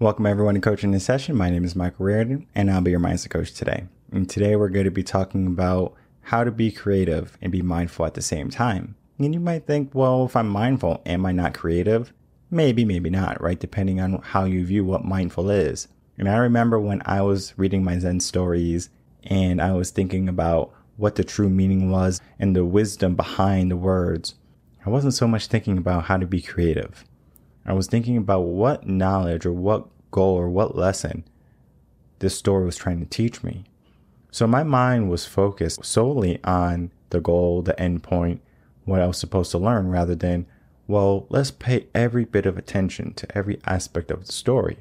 Welcome everyone to Coaching this Session. My name is Michael Rearden, and I'll be your mindset coach today. And today we're going to be talking about how to be creative and be mindful at the same time. And you might think, well, if I'm mindful, am I not creative? Maybe, maybe not, right? Depending on how you view what mindful is. And I remember when I was reading my Zen stories and I was thinking about what the true meaning was and the wisdom behind the words, I wasn't so much thinking about how to be creative. I was thinking about what knowledge or what goal or what lesson this story was trying to teach me. So my mind was focused solely on the goal, the end point, what I was supposed to learn, rather than, well, let's pay every bit of attention to every aspect of the story,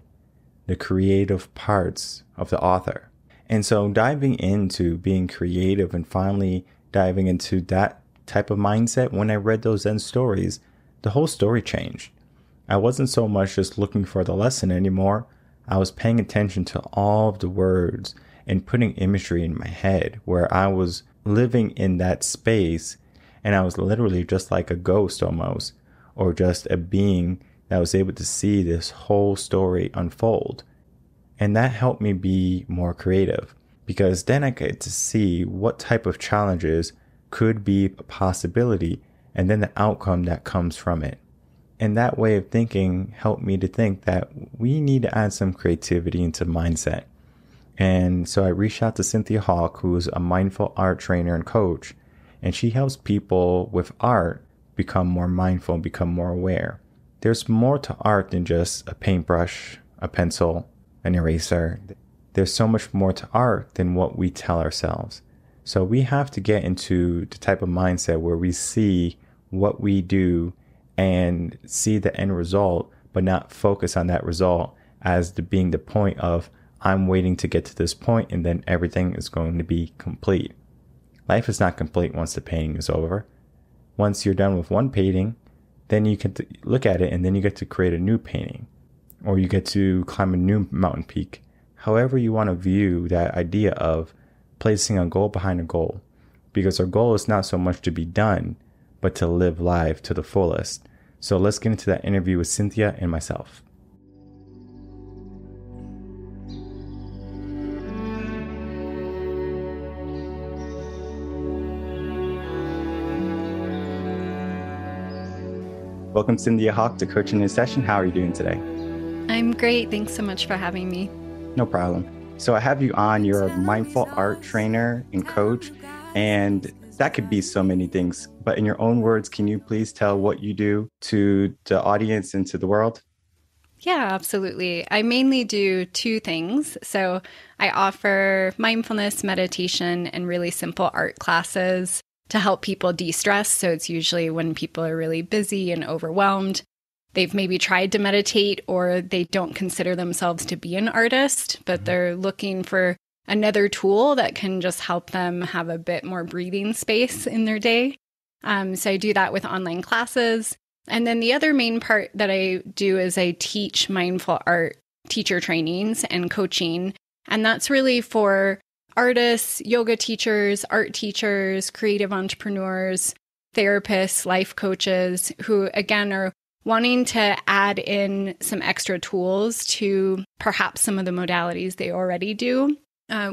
the creative parts of the author. And so diving into being creative and finally diving into that type of mindset, when I read those Zen stories, the whole story changed. I wasn't so much just looking for the lesson anymore. I was paying attention to all of the words and putting imagery in my head where I was living in that space, and I was literally just like a ghost almost, or just a being that was able to see this whole story unfold. And that helped me be more creative, because then I get to see what type of challenges could be a possibility and then the outcome that comes from it. And that way of thinking helped me to think that we need to add some creativity into mindset. And so I reached out to Cynthia Hauk, who's a mindful art trainer and coach, and she helps people with art become more mindful and become more aware. There's more to art than just a paintbrush, a pencil, an eraser. There's so much more to art than what we tell ourselves. So we have to get into the type of mindset where we see what we do and see the end result, but not focus on that result as being the point of, I'm waiting to get to this point and then everything is going to be complete. Life is not complete once the painting is over. Once you're done with one painting, then you can look at it and then you get to create a new painting, or you get to climb a new mountain peak. However you want to view that idea of placing a goal behind a goal, because our goal is not so much to be done, but to live life to the fullest. So let's get into that interview with Cynthia and myself. Welcome, Cynthia Hauk, to Coaching this Session. How are you doing today? I'm great. Thanks so much for having me. No problem. So I have you on. You're a mindful art trainer and coach, and that could be so many things. But in your own words, can you please tell what you do to the audience and to the world? Yeah, absolutely. I mainly do two things. So I offer mindfulness, meditation, and really simple art classes to help people de-stress. So it's usually when people are really busy and overwhelmed. They've maybe tried to meditate, or they don't consider themselves to be an artist, but they're looking for another tool that can just help them have a bit more breathing space in their day. So I do that with online classes. And then the other main part that I do is I teach mindful art teacher trainings and coaching. And that's really for artists, yoga teachers, art teachers, creative entrepreneurs, therapists, life coaches, who again are wanting to add in some extra tools to perhaps some of the modalities they already do,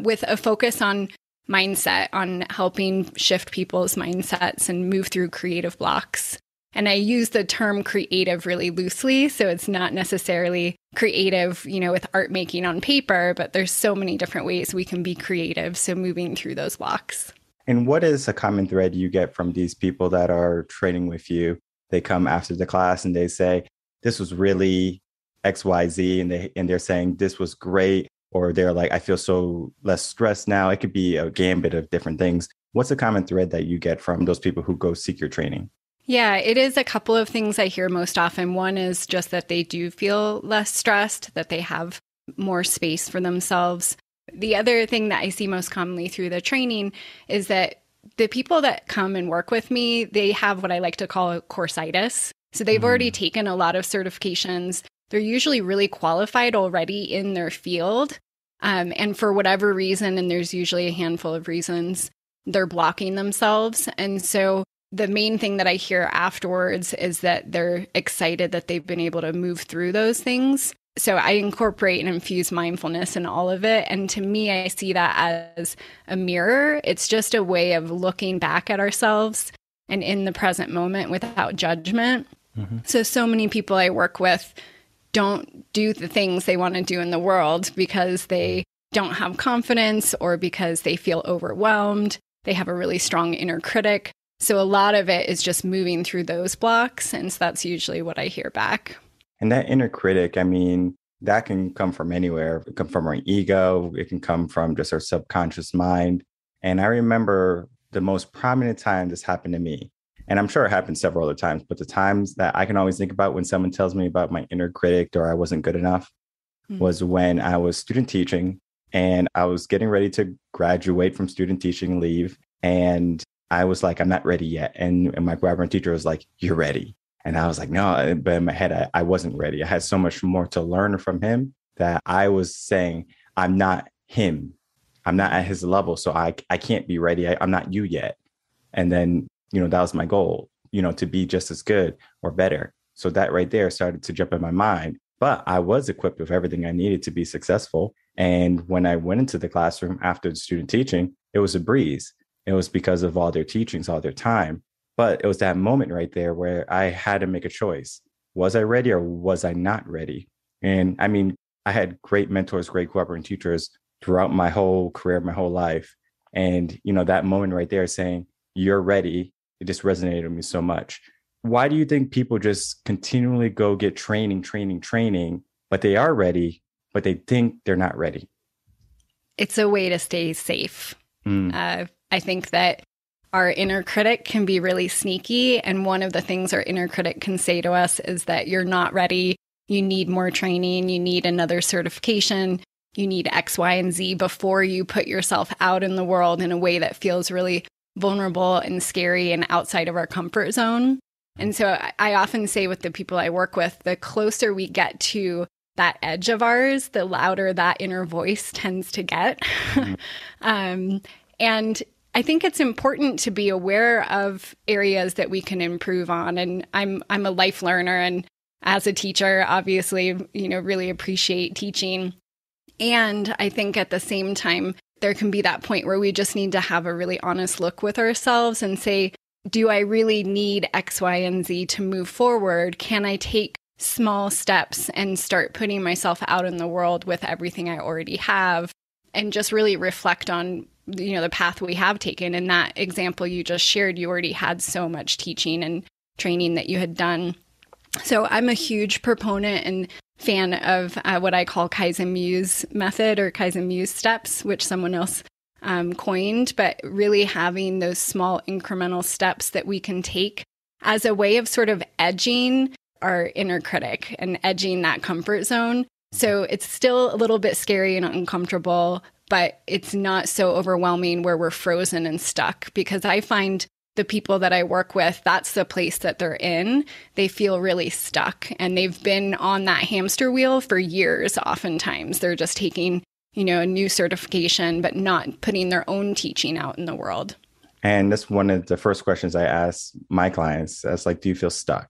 with a focus on mindset, on helping shift people's mindsets and move through creative blocks. And I use the term creative really loosely, so it's not necessarily creative, with art making on paper, but there's so many different ways we can be creative, so moving through those blocks. And what is a common thread you get from these people that are training with you? They come after the class and they say, this was really XYZ, and they're saying this was great, or they're like, I feel so less stressed now. It could be a gambit of different things. What's a common thread that you get from those people who go seek your training? Yeah, it is a couple of things I hear most often. One is just that they do feel less stressed, that they have more space for themselves. The other thing that I see most commonly through the training is that the people that come and work with me, they have what I like to call a coursitis. So they've already taken a lot of certifications. They're usually really qualified already in their field. And for whatever reason, and there's usually a handful of reasons, they're blocking themselves. And so the main thing that I hear afterwards is that they're excited that they've been able to move through those things So I incorporate and infuse mindfulness in all of it. And to me, I see that as a mirror. It's just a way of looking back at ourselves and in the present moment without judgment. Mm-hmm. So many people I work with don't do the things they want to do in the world because they don't have confidence or because they feel overwhelmed. They have a really strong inner critic. So a lot of it is just moving through those blocks. And so that's usually what I hear back. And that inner critic, I mean, that can come from anywhere. It can come from our ego. It can come from just our subconscious mind. And I remember the most prominent time this happened to me. And I'm sure it happened several other times, but the times that I can always think about when someone tells me about my inner critic or I wasn't good enough was when I was student teaching and I was getting ready to graduate from student teaching leave. And I was like, I'm not ready yet. And my graduate teacher was like, you're ready. And I was like, no, but in my head, I wasn't ready. I had so much more to learn from him that I was saying, I'm not him. I'm not at his level. So I can't be ready. I'm not you yet. And then, that was my goal, to be just as good or better. So that right there started to jump in my mind. But I was equipped with everything I needed to be successful. And when I went into the classroom after the student teaching, it was a breeze. It was because of all their teachings, all their time. But it was that moment right there where I had to make a choice. Was I ready or was I not ready? And I mean, I had great mentors, great cooperating teachers throughout my whole career, my whole life. And, that moment right there saying, you're ready, it just resonated with me so much. Why do you think people just continually go get training, but they are ready, but they think they're not ready? It's a way to stay safe. I think that our inner critic can be really sneaky. And one of the things our inner critic can say to us is that you're not ready. You need more training. You need another certification. You need X, Y, and Z before you put yourself out in the world in a way that feels really vulnerable and scary and outside of our comfort zone. And so I often say with the people I work with, the closer we get to that edge of ours, the louder that inner voice tends to get. And I think it's important to be aware of areas that we can improve on. And I'm a life learner, and as a teacher, obviously, really appreciate teaching. And I think at the same time, there can be that point where we just need to have a really honest look with ourselves and say, do I really need X, Y, and Z to move forward? Can I take small steps and start putting myself out in the world with everything I already have? And just really reflect on the path we have taken. In that example you just shared, you already had so much teaching and training that you had done. So I'm a huge proponent and fan of what I call Kaizen Muse method or Kaizen Muse steps, which someone else coined, but really having those small incremental steps that we can take as a way of sort of edging our inner critic and edging that comfort zone. So it's still a little bit scary and uncomfortable, but it's not so overwhelming where we're frozen and stuck, because I find the people that I work with, that's the place that they're in. They feel really stuck and they've been on that hamster wheel for years. Oftentimes they're just taking, a new certification, but not putting their own teaching out in the world. And that's one of the first questions I ask my clients. That's like, do you feel stuck?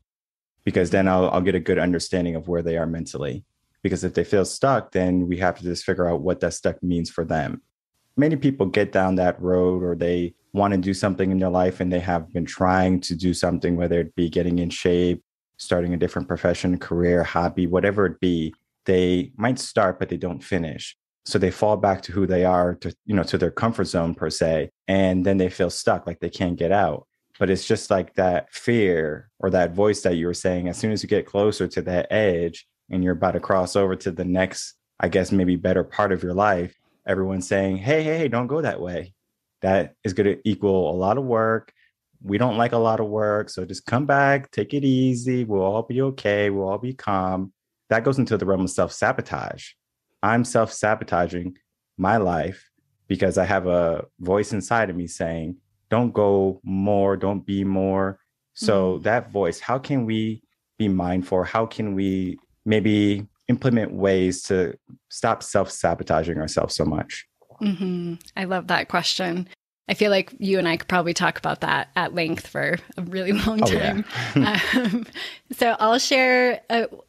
Because then I'll get a good understanding of where they are mentally. Because if they feel stuck, then we have to just figure out what that stuck means for them. Many people get down that road, or they want to do something in their life and they have been trying to do something, whether it be getting in shape, starting a different profession, career, hobby, whatever it be. They might start, but they don't finish. So they fall back to who they are, to their comfort zone per se. And then they feel stuck, like they can't get out. But it's just like that fear or that voice that you were saying, as soon as you get closer to that edge, and you're about to cross over to the next, I guess, maybe better part of your life, everyone's saying, hey, don't go that way. That is going to equal a lot of work. We don't like a lot of work. So just come back, take it easy. We'll all be okay. We'll all be calm. That goes into the realm of self-sabotage. I'm self-sabotaging my life because I have a voice inside of me saying, don't go more, don't be more. So that voice, how can we be mindful? How can we maybe implement ways to stop self-sabotaging ourselves so much? I love that question. I feel like you and I could probably talk about that at length for a really long time. Yeah. So I'll share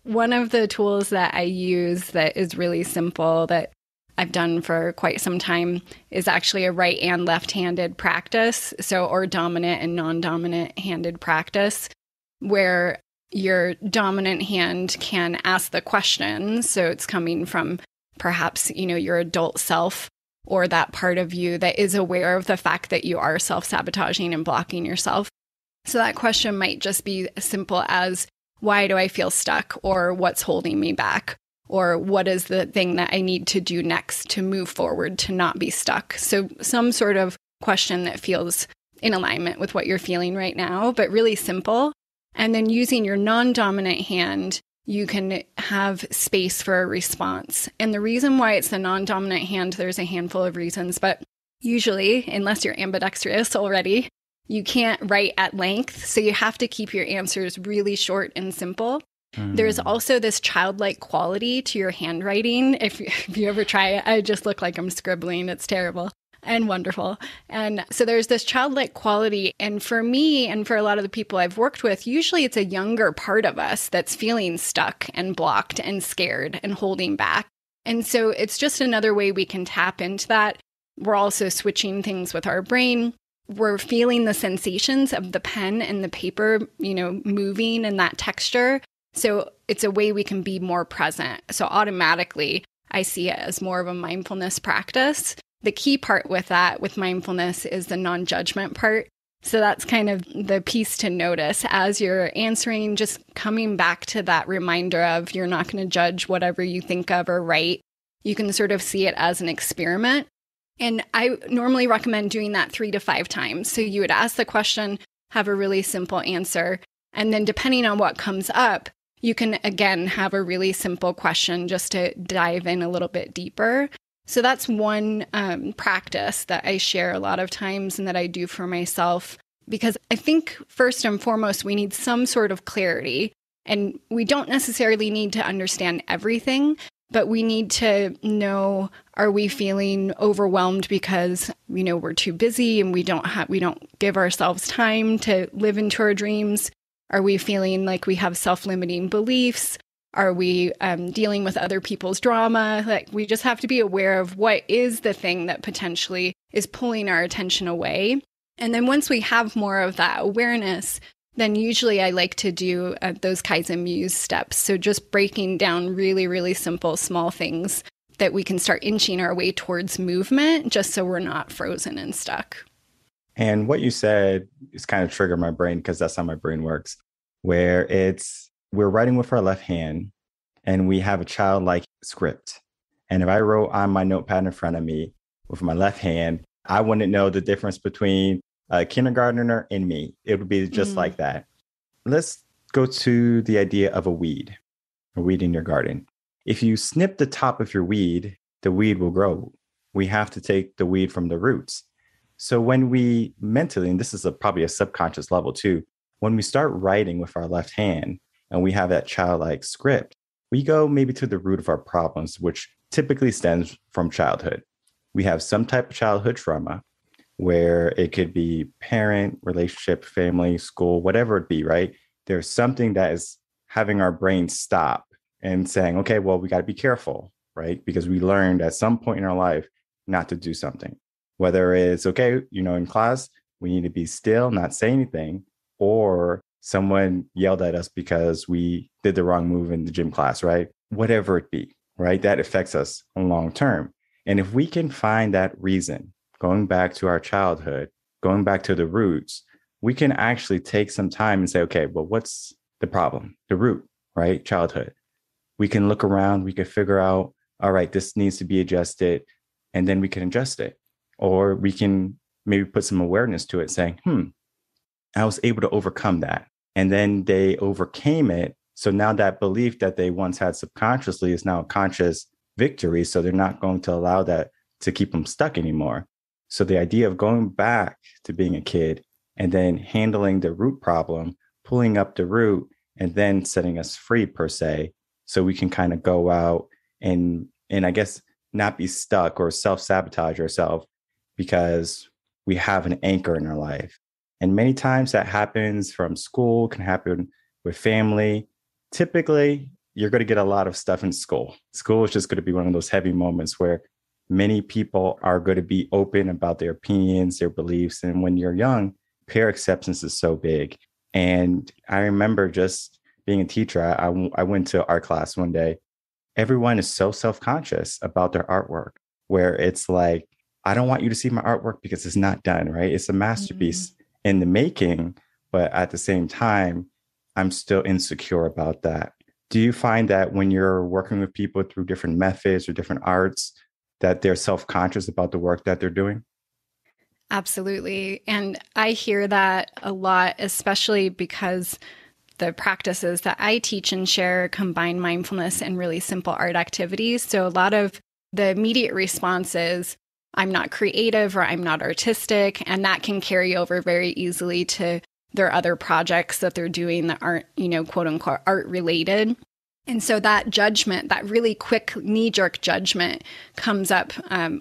one of the tools that I use that is really simple that I've done for quite some time is actually a right and left-handed practice. So, or dominant and non-dominant handed practice, where your dominant hand can ask the question. So it's coming from perhaps, your adult self, or that part of you that is aware of the fact that you are self-sabotaging and blocking yourself. So that question might just be as simple as, why do I feel stuck? Or what's holding me back? Or what is the thing that I need to do next to move forward, to not be stuck? So some sort of question that feels in alignment with what you're feeling right now, but really simple. And then using your non-dominant hand, you can have space for a response. And the reason why it's the non-dominant hand, there's a handful of reasons, but usually, unless you're ambidextrous already, you can't write at length. So you have to keep your answers really short and simple. There's also this childlike quality to your handwriting. If you ever try it, I just look like I'm scribbling. It's terrible and wonderful. And so there's this childlike quality. And for me, and for a lot of the people I've worked with, usually it's a younger part of us that's feeling stuck and blocked and scared and holding back. And so it's just another way we can tap into that. We're also switching things with our brain. We're feeling the sensations of the pen and the paper, moving and that texture. So it's a way we can be more present. So automatically, I see it as more of a mindfulness practice. The key part with that, with mindfulness, is the non-judgment part. So that's kind of the piece to notice as you're answering, just coming back to that reminder of you're not going to judge whatever you think of or write. You can sort of see it as an experiment. And I normally recommend doing that 3 to 5 times. So you would ask the question, have a really simple answer. And then depending on what comes up, you can, again, have a really simple question just to dive in a little bit deeper. So that's one practice that I share a lot of times and that I do for myself, because I think first and foremost, we need some sort of clarity. And we don't necessarily need to understand everything, but we need to know, are we feeling overwhelmed because, we're too busy and we don't give ourselves time to live into our dreams? Are we feeling like we have self-limiting beliefs? Are we dealing with other people's drama? Like, we just have to be aware of what is the thing that potentially is pulling our attention away. And then once we have more of that awareness, then usually I like to do those Kaizen Muse steps. So just breaking down really, really simple, small things that we can start inching our way towards movement, just so we're not frozen and stuck. And what you said is kind of triggered my brain, because that's how my brain works, where we're writing with our left hand and we have a childlike script. And if I wrote on my notepad in front of me with my left hand, I wouldn't know the difference between a kindergartner and me. It would be just like that. Let's go to the idea of a weed in your garden. If you snip the top of your weed, the weed will grow. We have to take the weed from the roots. So when we mentally, and this is probably a subconscious level too, when we start writing with our left hand and we have that childlike script, we go maybe to the root of our problems, which typically stems from childhood. We have some type of childhood trauma, where it could be parent, relationship, family, school, whatever it be, right? There's something that is having our brain stop and saying, okay, well, we got to be careful, right? Because we learned at some point in our life not to do something. Whether it's, okay, in class, we need to be still, not say anything, or someone yelled at us because we did the wrong move in the gym class, right? Whatever it be, right? That affects us long term. And if we can find that reason, going back to our childhood, going back to the roots, we can actually take some time and say, okay, well, what's the problem? The root, right? Childhood. We can look around, we can figure out, all right, this needs to be adjusted, and then we can adjust it. Or we can maybe put some awareness to it, saying, I was able to overcome that. And then they overcame it. So now that belief that they once had subconsciously is now a conscious victory. So they're not going to allow that to keep them stuck anymore. So the idea of going back to being a kid and then handling the root problem, pulling up the root, and then setting us free per se, so we can kind of go out and I guess not be stuck or self-sabotage ourselves, because we have an anchor in our life. And many times that happens from school, can happen with family. Typically, you're going to get a lot of stuff in school. School is just going to be one of those heavy moments where many people are going to be open about their opinions, their beliefs. And when you're young, peer acceptance is so big. And I remember just being a teacher, I went to art class one day. Everyone is so self-conscious about their artwork, where it's like, I don't want you to see my artwork because it's not done, right? It's a masterpiece in the making, but at the same time, I'm still insecure about that. Do you find that when you're working with people through different methods or different arts, that they're self-conscious about the work that they're doing? Absolutely. And I hear that a lot, especially because the practices that I teach and share combine mindfulness and really simple art activities. So a lot of the immediate response is, I'm not creative or I'm not artistic. And that can carry over very easily to their other projects that they're doing that aren't, quote unquote, art related. And so that judgment, that really quick knee-jerk judgment comes up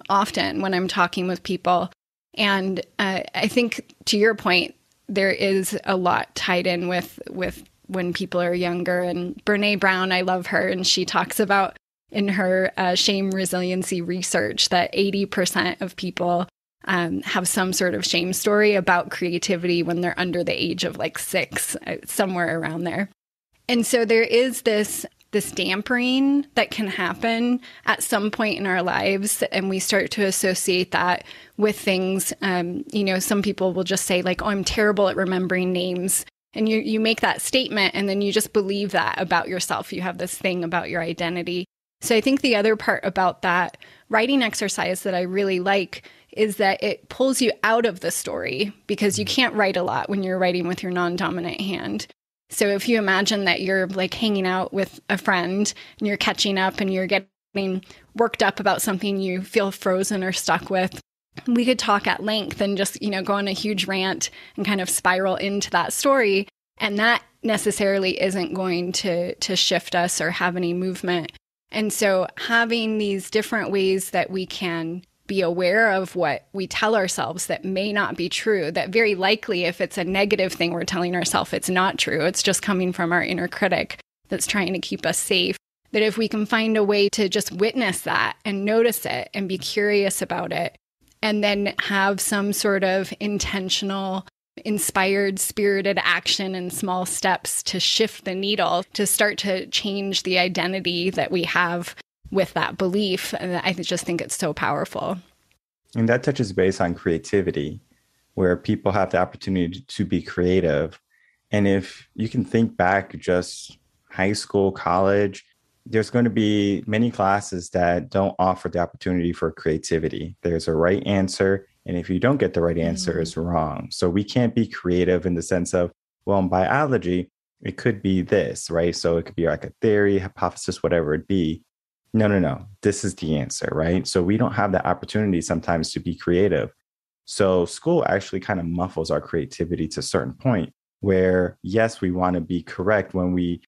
often when I'm talking with people. And I think, to your point, there is a lot tied in with when people are younger. And Brene Brown, I love her, and she talks about in her shame resiliency research that 80% of people have some sort of shame story about creativity when they're under the age of like 6, somewhere around there. And so there is this dampering that can happen at some point in our lives, and we start to associate that with things. Some people will just say like, oh, I'm terrible at remembering names. And you make that statement, and then you just believe that about yourself. You have this thing about your identity. So I think the other part about that writing exercise that I really like is that it pulls you out of the story, because you can't write a lot when you're writing with your non-dominant hand. So if you imagine that you're like hanging out with a friend and you're catching up and you're getting worked up about something you feel frozen or stuck with, we could talk at length and just, go on a huge rant and kind of spiral into that story. And that necessarily isn't going to shift us or have any movement. And so having these different ways that we can be aware of what we tell ourselves that may not be true, that very likely if it's a negative thing we're telling ourselves, it's not true. It's just coming from our inner critic that's trying to keep us safe. That if we can find a way to just witness that and notice it and be curious about it, and then have some sort of intentional, inspired, spirited action and small steps to shift the needle, to start to change the identity that we have with that belief. And I just think it's so powerful. And that touches base on creativity, where people have the opportunity to be creative. And if you can think back just high school, college, there's going to be many classes that don't offer the opportunity for creativity. There's a right answer. And if you don't get the right answer, it's wrong. So we can't be creative in the sense of, well, in biology, it could be this, right? So it could be like a theory, hypothesis, whatever it be. No. This is the answer, right? So we don't have the opportunity sometimes to be creative. So school actually kind of muffles our creativity to a certain point where, yes, we want to be correct when we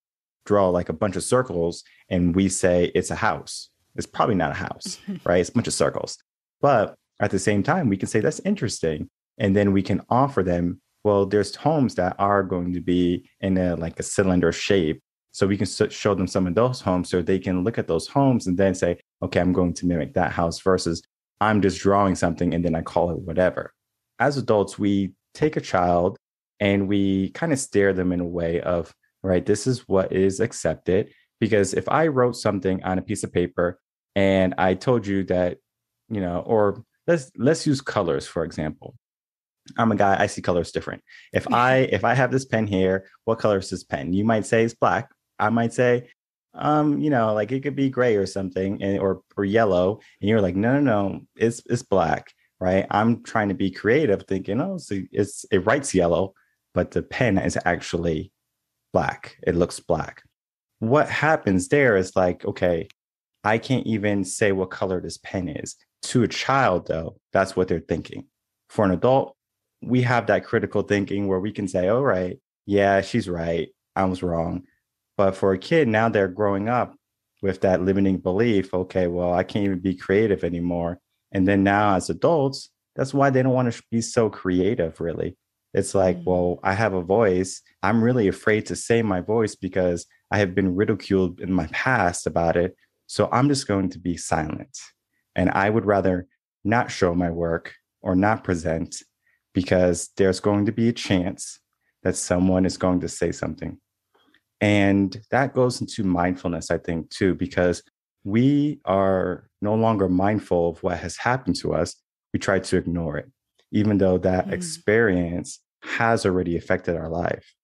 draw like a bunch of circles and we say it's a house. It's probably not a house, right? It's a bunch of circles. But at the same time, we can say that's interesting. And then we can offer them, well, there's homes that are going to be in a cylinder shape. So we can show them some of those homes so they can look at those homes and then say, okay, I'm going to mimic that house, versus I'm just drawing something and then I call it whatever. As adults, we take a child and we kind of steer them in a way of, right, this is what is accepted. Because if I wrote something on a piece of paper and I told you that, or let's use colors, for example. I'm a guy, I see colors different. If I have this pen here, what color is this pen? You might say it's black. I might say, like it could be gray or something, or yellow. And you're like, no, it's black, right? I'm trying to be creative, thinking, oh, so it writes yellow, but the pen is actually black. It looks black. What happens there is like, okay, I can't even say what color this pen is. To a child, though, that's what they're thinking. For an adult, we have that critical thinking where we can say, all right, yeah, she's right. I was wrong. But for a kid, now they're growing up with that limiting belief. Okay, well, I can't even be creative anymore. And then now as adults, That's why they don't want to be so creative, really. It's like, well, I have a voice. I'm really afraid to say my voice because I have been ridiculed in my past about it. So I'm just going to be silent. And I would rather not show my work or not present because there's going to be a chance that someone is going to say something. And that goes into mindfulness, I think, too, because we are no longer mindful of what has happened to us. We try to ignore it, even though that experience has already affected our life.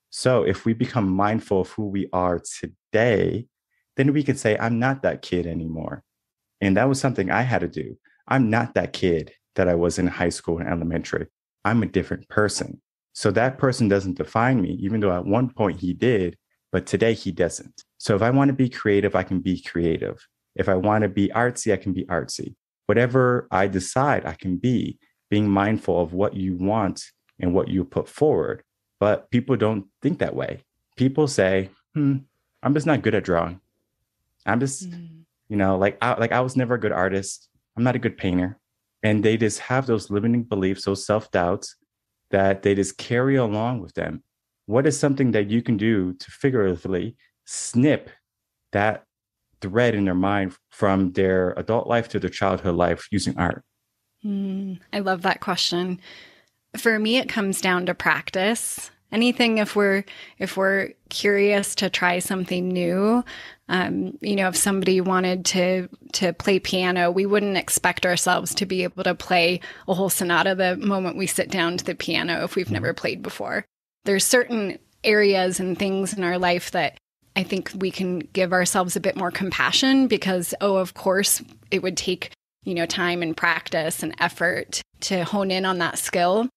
So if we become mindful of who we are today, then we can say, I'm not that kid anymore. And that was something I had to do. I'm not that kid that I was in high school and elementary. I'm a different person. So that person doesn't define me, even though at one point he did, but today he doesn't. So if I want to be creative, I can be creative. If I want to be artsy, I can be artsy. Whatever I decide I can be, being mindful of what you want and what you put forward. But people don't think that way. People say, I'm just not good at drawing. I'm just, I was never a good artist. I'm not a good painter. And they just have those limiting beliefs, those self-doubts that they just carry along with them. What is something that you can do to figuratively snip that thread in their mind from their adult life to their childhood life using art? I love that question. For me, it comes down to practice. Anything if we're curious to try something new, if somebody wanted to play piano, we wouldn't expect ourselves to be able to play a whole sonata the moment we sit down to the piano if we've never played before. There's certain areas and things in our life that I think we can give ourselves a bit more compassion because, of course, it would take, time and practice and effort to hone in on that skill.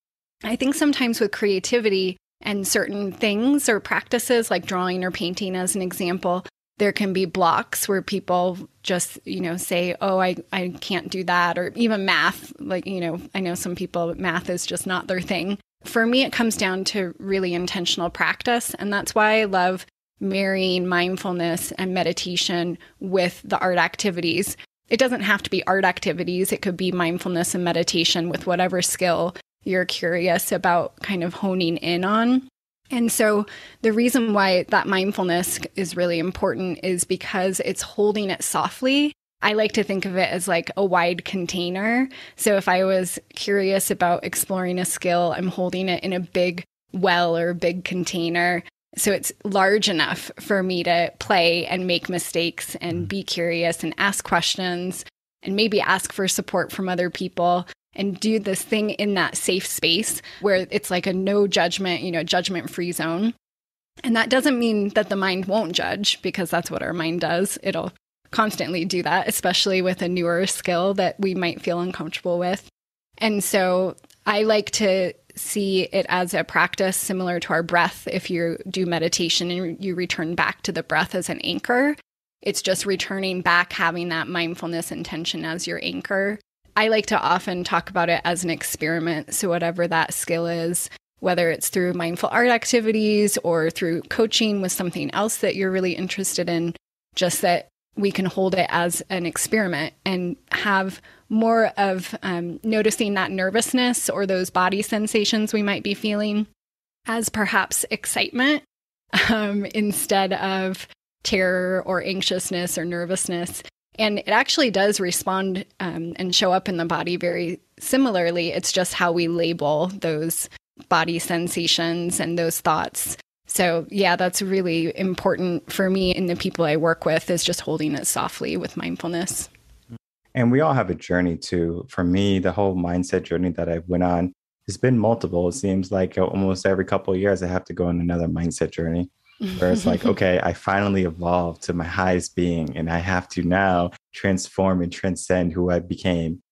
I think sometimes with creativity and certain things or practices like drawing or painting as an example, there can be blocks where people just, say, I can't do that. Or even math, I know some people, math is just not their thing. For me, it comes down to really intentional practice. And that's why I love marrying mindfulness and meditation with the art activities. It doesn't have to be art activities. It could be mindfulness and meditation with whatever skill you're curious about kind of honing in on. And so the reason why that mindfulness is really important is because it's holding it softly. I like to think of it as like a wide container. So if I was curious about exploring a skill, I'm holding it in a big well or a big container. So it's large enough for me to play and make mistakes and be curious and ask questions and maybe ask for support from other people and do this thing in that safe space where it's like a no judgment, judgment-free zone. And that doesn't mean that the mind won't judge, because that's what our mind does. It'll constantly do that, especially with a newer skill that we might feel uncomfortable with. And so I like to see it as a practice similar to our breath. If you do meditation and you return back to the breath as an anchor, it's just returning back, having that mindfulness intention as your anchor. I like to often talk about it as an experiment. So whatever that skill is, whether it's through mindful art activities or through coaching with something else that you're really interested in, just that we can hold it as an experiment and have more of noticing that nervousness or those body sensations we might be feeling as perhaps excitement instead of terror or anxiousness or nervousness. And it actually does respond and show up in the body very similarly. It's just how we label those body sensations and those thoughts. So yeah, that's really important for me and the people I work with, is just holding it softly with mindfulness. And we all have a journey too. For me, the whole mindset journey that I went on has been multiple. It seems like almost every couple of years I have to go on another mindset journey where it's like, okay, I finally evolved to my highest being and I have to now transform and transcend who I became.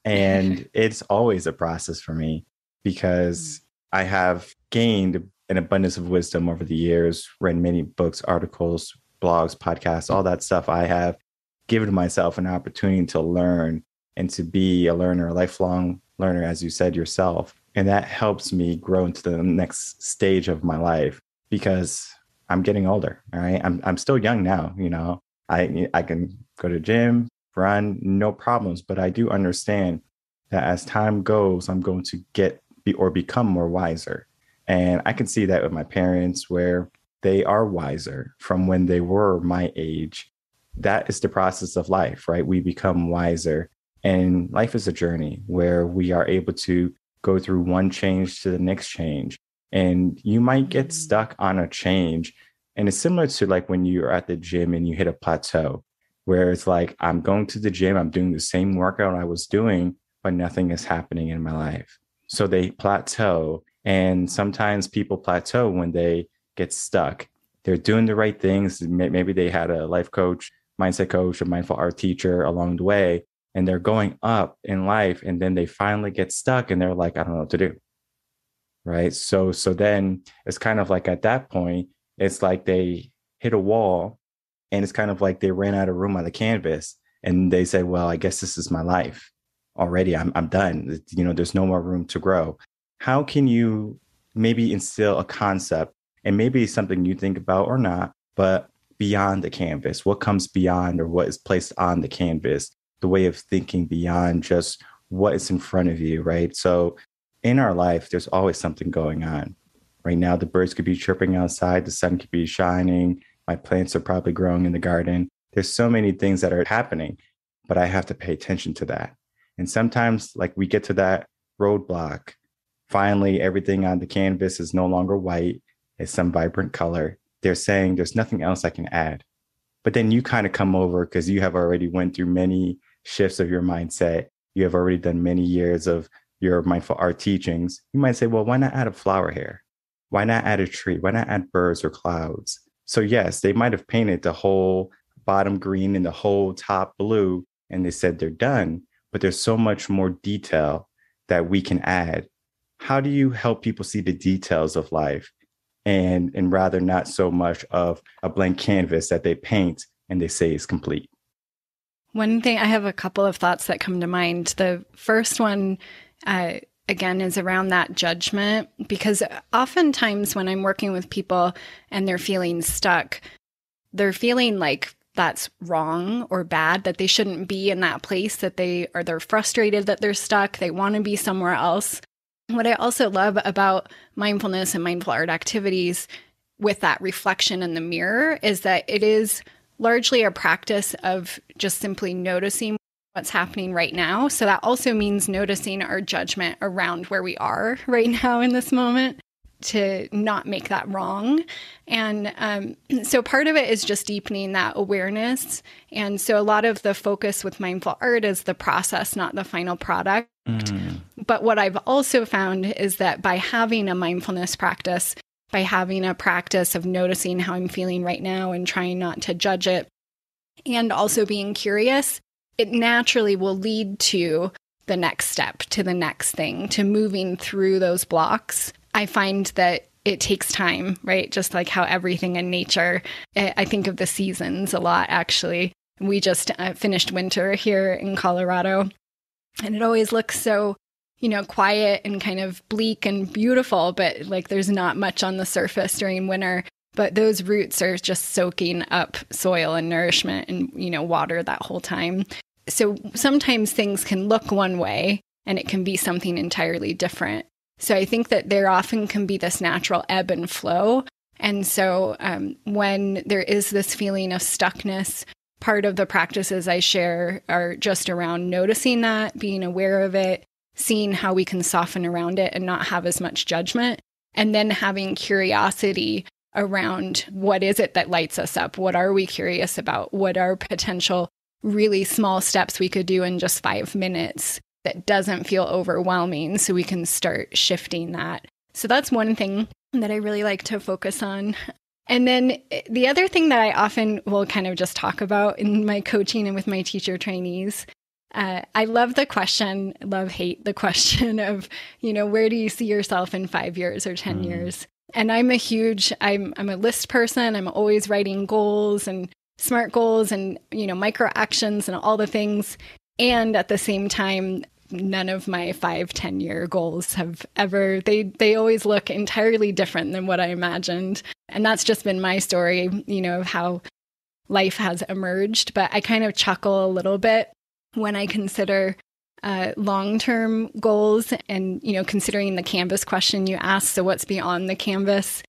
And it's always a process for me because I have gained an abundance of wisdom over the years, read many books, articles, blogs, podcasts, all that stuff. I have given myself an opportunity to learn and to be a learner, a lifelong learner, as you said yourself. And that helps me grow into the next stage of my life because I'm getting older. All right. I'm still young now. I can go to the gym, run, no problems, but I do understand that as time goes, I'm going to become more wiser. And I can see that with my parents where they are wiser from when they were my age. That is the process of life, right? We become wiser. And life is a journey where we are able to go through one change to the next change. And you might get stuck on a change. And it's similar to like when you're at the gym and you hit a plateau where it's like, I'm going to the gym, I'm doing the same workout I was doing, but nothing is happening in my life. So they plateau. And sometimes people plateau when they get stuck. They're doing the right things. Maybe they had a life coach, mindset coach, a mindful art teacher along the way, and they're going up in life. And then they finally get stuck and they're like, I don't know what to do. Right. So then it's kind of like at that point, it's like they hit a wall and it's kind of like they ran out of room on the canvas and they said, well, I guess this is my life already. I'm done. There's no more room to grow. How can you maybe instill a concept and maybe something you think about or not, but beyond the canvas? What comes beyond or what is placed on the canvas? The way of thinking beyond just what is in front of you, right? So in our life, there's always something going on. Right now, the birds could be chirping outside, the sun could be shining, my plants are probably growing in the garden. There's so many things that are happening, but I have to pay attention to that. And sometimes, like, we get to that roadblock. Finally, everything on the canvas is no longer white, it's some vibrant color. They're saying there's nothing else I can add. But then you kind of come over because you have already went through many shifts of your mindset. You have already done many years of your mindful art teachings. You might say, well, why not add a flower here? Why not add a tree? Why not add birds or clouds? So yes, they might have painted the whole bottom green and the whole top blue, and they said they're done, but there's so much more detail that we can add. How do you help people see the details of life and rather not so much of a blank canvas that they paint and they say is complete? One thing, I have a couple of thoughts that come to mind. The first one, again, is around that judgment, because oftentimes when I'm working with people and they're feeling stuck, they're feeling like that's wrong or bad, that they shouldn't be in that place, that they're frustrated that they're stuck, they want to be somewhere else. What I also love about mindfulness and mindful art activities with that reflection in the mirror is that it is largely a practice of just simply noticing what's happening right now. So that also means noticing our judgment around where we are right now in this moment to not make that wrong. And so part of it is just deepening that awareness. And so a lot of the focus with mindful art is the process, not the final product. But what I've also found is that by having a mindfulness practice, by having a practice of noticing how I'm feeling right now and trying not to judge it, and also being curious, it naturally will lead to the next step, to the next thing, to moving through those blocks. I find that it takes time, right? Just like how everything in nature, I think of the seasons a lot, actually. We just finished winter here in Colorado, and it always looks so, quiet and kind of bleak and beautiful, but like there's not much on the surface during winter. But those roots are just soaking up soil and nourishment and, water that whole time. So sometimes things can look one way and it can be something entirely different. So I think that there often can be this natural ebb and flow. And so when there is this feeling of stuckness, part of the practices I share are just around noticing that, being aware of it, seeing how we can soften around it and not have as much judgment, and then having curiosity around what is it that lights us up? What are we curious about? What are potential really small steps we could do in just 5 minutes that doesn't feel overwhelming so we can start shifting that? So that's one thing that I really like to focus on. And then the other thing that I often will kind of just talk about in my coaching and with my teacher trainees, I love the question, hate the question of, where do you see yourself in 5 years or 10 years? And I'm a list person. I'm always writing goals and SMART goals and, micro actions and all the things. And at the same time, none of my 5-10-year goals have ever, they always look entirely different than what I imagined. And that's just been my story, of how life has emerged. But I kind of chuckle a little bit when I consider long-term goals and, considering the canvas question you asked, so what's beyond the canvas,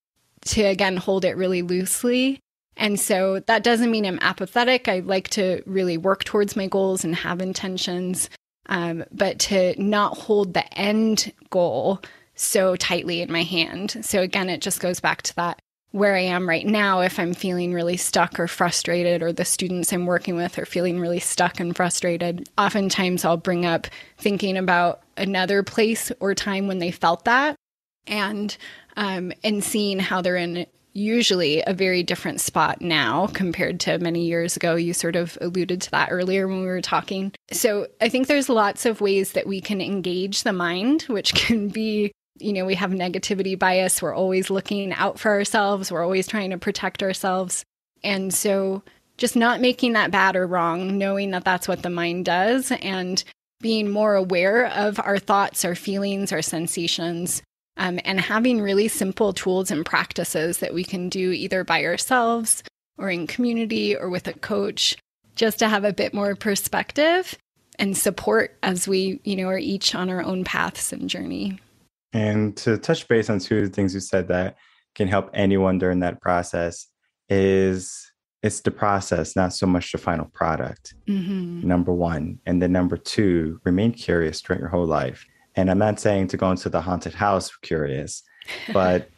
to again hold it really loosely. And so that doesn't mean I'm apathetic. I like to really work towards my goals and have intentions, but to not hold the end goal so tightly in my hand. So again, it just goes back to that where I am right now. If I'm feeling really stuck or frustrated, or the students I'm working with are feeling really stuck and frustrated, oftentimes I'll bring up thinking about another place or time when they felt that, and seeing how they're in usually a very different spot now compared to many years ago. You sort of alluded to that earlier when we were talking. So I think there's lots of ways that we can engage the mind, which can be, we have negativity bias. We're always looking out for ourselves. We're always trying to protect ourselves. And so just not making that bad or wrong, knowing that that's what the mind does, and being more aware of our thoughts, our feelings, our sensations, and having really simple tools and practices that we can do either by ourselves or in community or with a coach, just to have a bit more perspective and support as we, are each on our own paths and journey. And to touch base on two of the things you said that can help anyone during that process is it's the process, not so much the final product. Mm-hmm. Number one. And then number two, remain curious during your whole life. And I'm not saying to go into the haunted house curious, but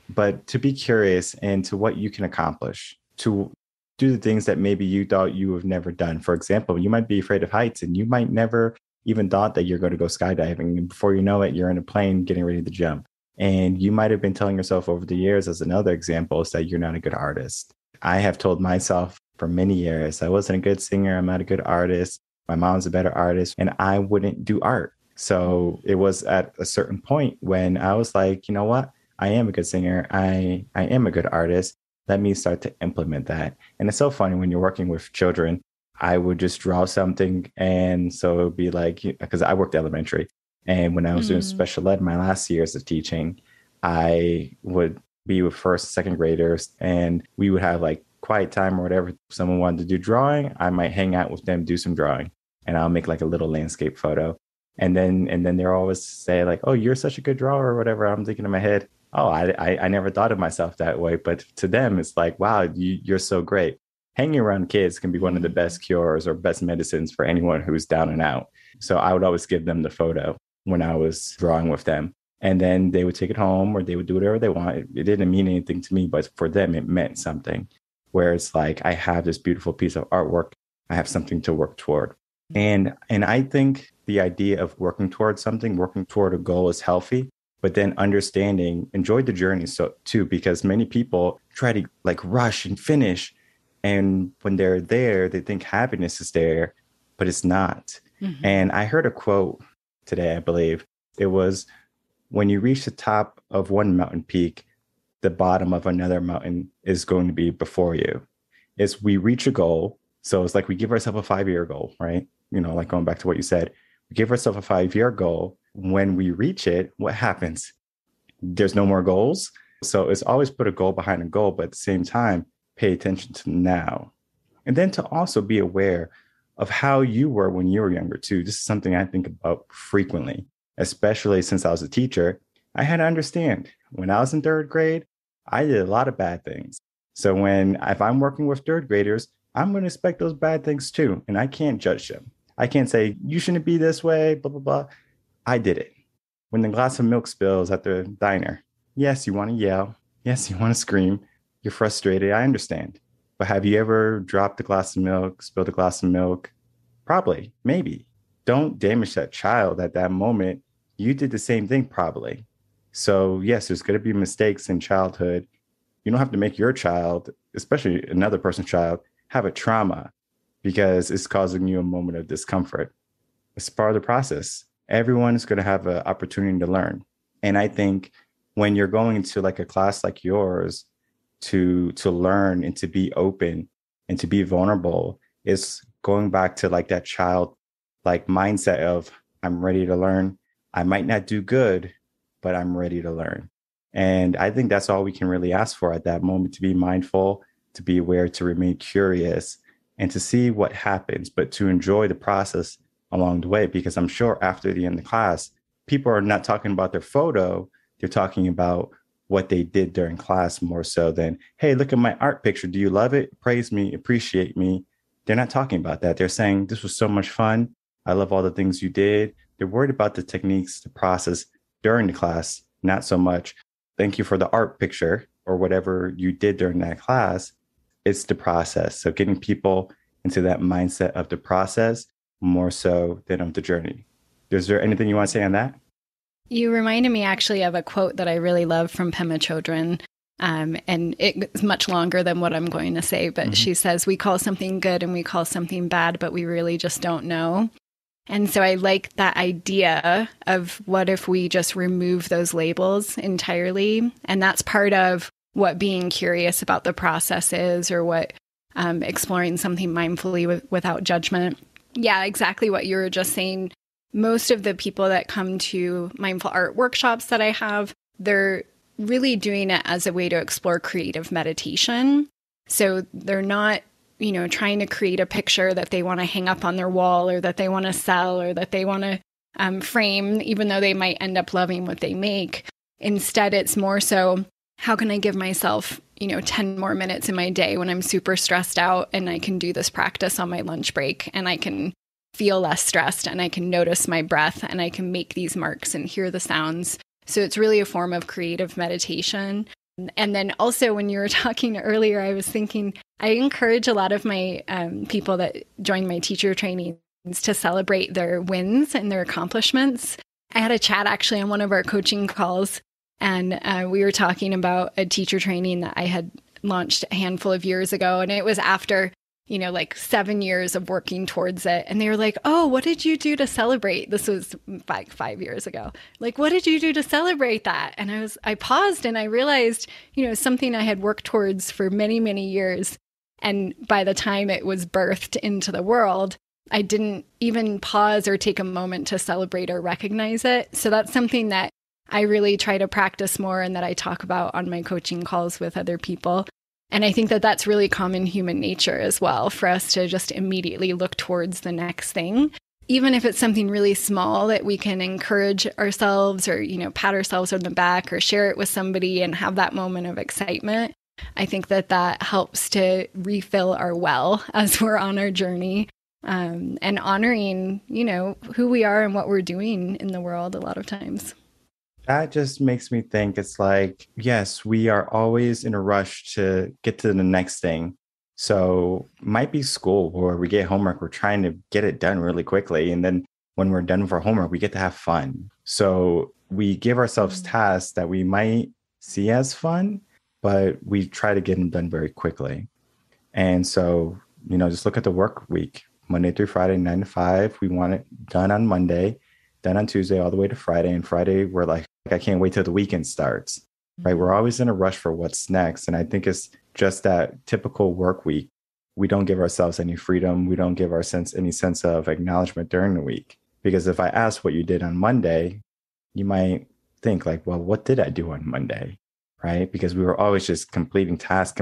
to be curious into what you can accomplish, to do the things that maybe you thought you have never done. For example, you might be afraid of heights and you might never even thought that you're going to go skydiving. And before you know it, you're in a plane getting ready to jump. And you might have been telling yourself over the years, as another example, is that you're not a good artist. I have told myself for many years, I wasn't a good singer. I'm not a good artist. My mom's a better artist, and I wouldn't do art. So it was at a certain point when I was like, you know what? I am a good singer. I am a good artist. Let me start to implement that. And it's so funny when you're working with children, I would just draw something. And so it would be like, because I worked elementary. And when I was doing special ed, my last years of teaching, I would be with first, second graders, and we would have like quiet time or whatever. If someone wanted to do drawing, I might hang out with them, do some drawing, and I'll make like a little landscape photo. And then they'll always say like, oh, you're such a good drawer or whatever. I'm thinking in my head, oh, I never thought of myself that way. But to them, it's like, wow, you're so great. Hanging around kids can be one of the best cures or best medicines for anyone who's down and out. So I would always give them the photo when I was drawing with them. And then they would take it home or they would do whatever they want. It didn't mean anything to me, but for them, it meant something. Where it's like, I have this beautiful piece of artwork. I have something to work toward. And I think the idea of working towards something, working toward a goal is healthy, but then understanding, enjoy the journey so too, because many people try to like rush and finish. And when they're there, they think happiness is there, but it's not. Mm-hmm. And I heard a quote today, I believe. It was, when you reach the top of one mountain peak, the bottom of another mountain is going to be before you. It's we reach a goal. So it's like we give ourselves a 5-year goal, right? Like going back to what you said, we give ourselves a 5-year goal. When we reach it, what happens? There's no more goals. So it's always put a goal behind a goal, but at the same time, pay attention to now. And then to also be aware of how you were when you were younger too. This is something I think about frequently, especially since I was a teacher. I had to understand when I was in third grade, I did a lot of bad things. So if I'm working with third graders, I'm going to expect those bad things too. And I can't judge them. I can't say, you shouldn't be this way, blah, blah, blah. I did it. When the glass of milk spills at the diner, yes, you want to yell. Yes, you want to scream. You're frustrated. I understand. But have you ever dropped a glass of milk, spilled a glass of milk? Probably, maybe. Don't damage that child at that moment. You did the same thing, probably. So yes, there's going to be mistakes in childhood. You don't have to make your child, especially another person's child, have a trauma because it's causing you a moment of discomfort. It's part of the process. Everyone is going to have an opportunity to learn. And I think when you're going to like a class like yours to learn and to be open and to be vulnerable, is going back to like that child like mindset of I'm ready to learn. I might not do good, but I'm ready to learn. And I think that's all we can really ask for at that moment, to be mindful, to be aware, to remain curious, and to see what happens, but to enjoy the process along the way, because I'm sure after the end of the class, people are not talking about their photo. They're talking about what they did during class more so than, hey, look at my art picture. Do you love it? Praise me, appreciate me. They're not talking about that. They're saying, this was so much fun. I love all the things you did. They're worried about the techniques, the process during the class, not so much, thank you for the art picture or whatever you did during that class. It's the process. So getting people into that mindset of the process more so than of the journey. Is there anything you want to say on that? You reminded me actually of a quote that I really love from Pema Chodron. And it's much longer than what I'm going to say, but she says, we call something good and we call something bad, but we really just don't know. And so I like that idea of what if we just remove those labels entirely? And that's part of what being curious about the process is, or what exploring something mindfully without judgment. Yeah, exactly what you were just saying. Most of the people that come to mindful art workshops that I have, they're really doing it as a way to explore creative meditation. So they're not, trying to create a picture that they want to hang up on their wall, or that they want to sell, or that they want to frame, even though they might end up loving what they make. Instead, it's more so, how can I give myself, 10 more minutes in my day when I'm super stressed out, and I can do this practice on my lunch break, and I can feel less stressed, and I can notice my breath, and I can make these marks and hear the sounds. So it's really a form of creative meditation. And then also, when you were talking earlier, I was thinking, I encourage a lot of my people that join my teacher trainings to celebrate their wins and their accomplishments. I had a chat actually on one of our coaching calls, and we were talking about a teacher training that I had launched a handful of years ago. And it was after, like 7 years of working towards it. And they were like, oh, what did you do to celebrate? This was like 5 years ago. Like, what did you do to celebrate that? And I paused and I realized, something I had worked towards for many, many years. And by the time it was birthed into the world, I didn't even pause or take a moment to celebrate or recognize it. So that's something that I really try to practice more, and that I talk about on my coaching calls with other people. And I think that that's really common human nature as well, for us to just immediately look towards the next thing, even if it's something really small that we can encourage ourselves, or, pat ourselves on the back, or share it with somebody and have that moment of excitement. I think that that helps to refill our well as we're on our journey, and honoring, who we are and what we're doing in the world a lot of times. That just makes me think it's like, yes, we are always in a rush to get to the next thing. So it might be school where we get homework, we're trying to get it done really quickly. And then when we're done with our homework, we get to have fun. So we give ourselves tasks that we might see as fun, but we try to get them done very quickly. And so, just look at the work week, Monday through Friday, 9 to 5. We want it done on Monday, done on Tuesday, all the way to Friday. And Friday, we're like, I can't wait till the weekend starts, right? We're always in a rush for what's next. And I think it's just that typical work week. We don't give ourselves any freedom. We don't give any sense of acknowledgement during the week. Because if I ask what you did on Monday, you might think like, well, what did I do on Monday, right? Because we were always just completing tasks.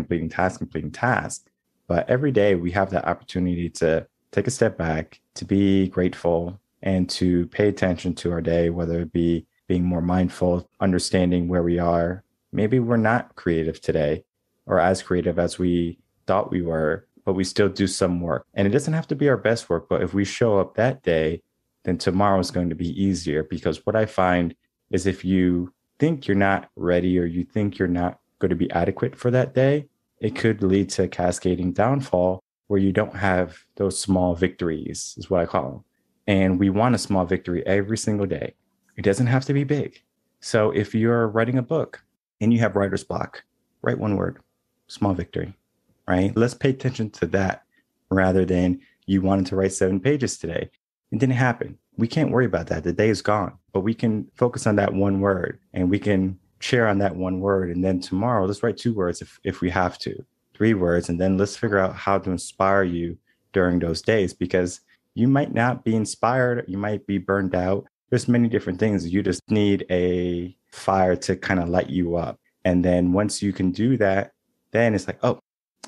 But every day we have that opportunity to take a step back, to be grateful, and to pay attention to our day, whether it be being more mindful, understanding where we are. Maybe we're not creative today, or as creative as we thought we were, but we still do some work. And it doesn't have to be our best work, but if we show up that day, then tomorrow is going to be easier. Because what I find is, if you think you're not ready, or you think you're not going to be adequate for that day, it could lead to a cascading downfall where you don't have those small victories, is what I call them. And we want a small victory every single day. It doesn't have to be big. So if you're writing a book and you have writer's block, write one word, small victory, right? Let's pay attention to that, rather than you wanted to write 7 pages today. It didn't happen. We can't worry about that. The day is gone, but we can focus on that one word, and we can share on that one word. And then tomorrow, let's write 2 words if we have to, 3 words. And then let's figure out how to inspire you during those days, because you might not be inspired. You might be burned out. There's many different things. You just need a fire to kind of light you up. And then once you can do that, then it's like, oh,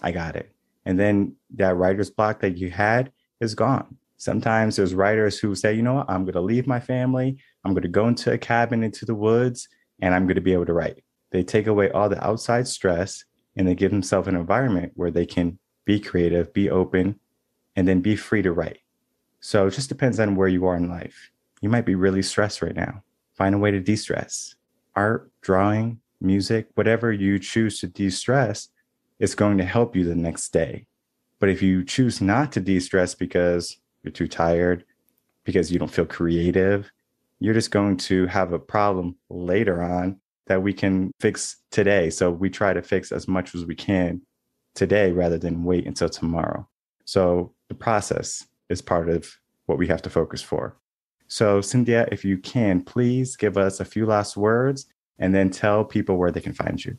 I got it. And then that writer's block that you had is gone. Sometimes there's writers who say, you know what, I'm going to leave my family. I'm going to go into a cabin into the woods and I'm going to be able to write. They take away all the outside stress and they give themselves an environment where they can be creative, be open, and then be free to write. So it just depends on where you are in life. You might be really stressed right now. Find a way to de-stress. Art, drawing, music, whatever you choose to de-stress is going to help you the next day. But if you choose not to de-stress because you're too tired, because you don't feel creative, you're just going to have a problem later on that we can fix today. So we try to fix as much as we can today rather than wait until tomorrow. So the process is part of what we have to focus for. So Cynthia, if you can, please give us a few last words and then tell people where they can find you.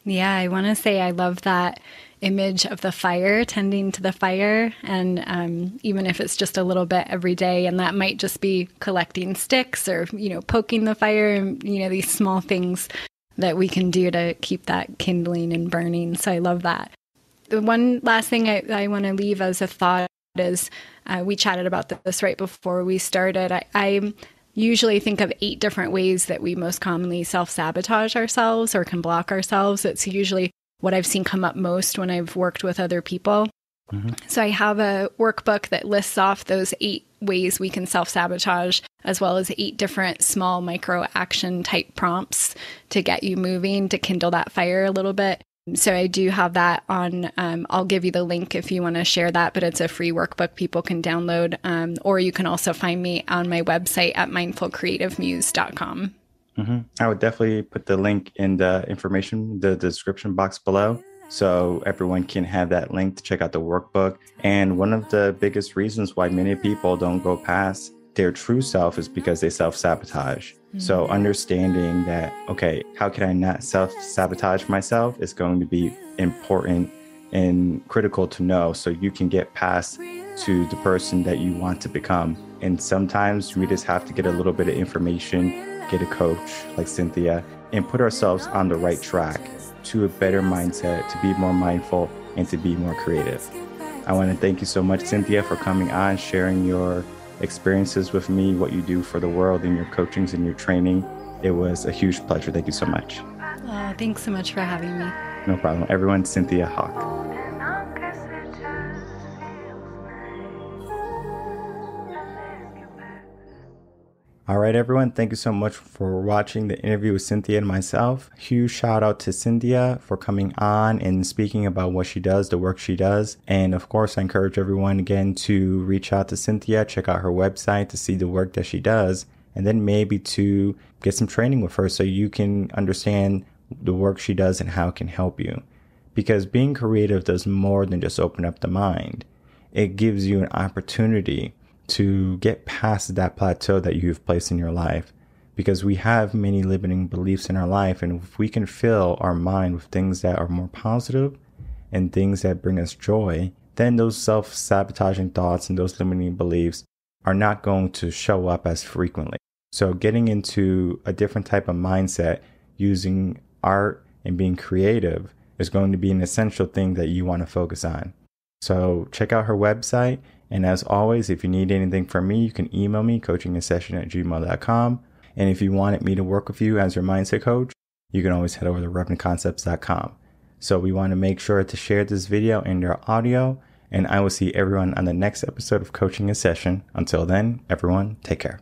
Yeah, I want to say I love that image of the fire, tending to the fire. And even if it's just a little bit every day, and that might just be collecting sticks or, poking the fire and, these small things that we can do to keep that kindling and burning. So I love that. The one last thing I want to leave as a thought is we chatted about this right before we started. I usually think of 8 different ways that we most commonly self-sabotage ourselves or can block ourselves. It's usually what I've seen come up most when I've worked with other people. Mm-hmm. So I have a workbook that lists off those 8 ways we can self-sabotage, as well as 8 different small micro action type prompts to get you moving, to kindle that fire a little bit. So I do have that on, I'll give you the link if you want to share that, but it's a free workbook people can download. Or you can also find me on my website at mindfulcreativemuse.com. Mm-hmm. I would definitely put the link in the description box below, so everyone can have that link to check out the workbook. And one of the biggest reasons why many people don't go past their true self is because they self-sabotage. Mm-hmm. So understanding that, okay, how can I not self-sabotage myself is going to be important and critical to know, so you can get past to the person that you want to become. And sometimes we just have to get a little bit of information, get a coach like Cynthia, and put ourselves on the right track to a better mindset, to be more mindful and to be more creative. I want to thank you so much, Cynthia, for coming on, sharing your experiences with me, what you do for the world in your coachings and your training. It was a huge pleasure. Thank you so much. Oh, thanks so much for having me. No problem. Everyone, Cynthia Hauk. All right, everyone. Thank you so much for watching the interview with Cynthia and myself. Huge shout out to Cynthia for coming on and speaking about what she does, the work she does. And of course, I encourage everyone again to reach out to Cynthia, check out her website to see the work that she does, and then maybe to get some training with her so you can understand the work she does and how it can help you. Because being creative does more than just open up the mind. It gives you an opportunity to get past that plateau that you've placed in your life, because we have many limiting beliefs in our life. And if we can fill our mind with things that are more positive and things that bring us joy, then those self-sabotaging thoughts and those limiting beliefs are not going to show up as frequently. So getting into a different type of mindset using art and being creative is going to be an essential thing that you want to focus on. So check out her website. And as always, if you need anything from me, you can email me, coachingassession@gmail.com. And if you wanted me to work with you as your mindset coach, you can always head over to revenconcepts.com. So we want to make sure to share this video and your audio. And I will see everyone on the next episode of Coaching a Session. Until then, everyone, take care.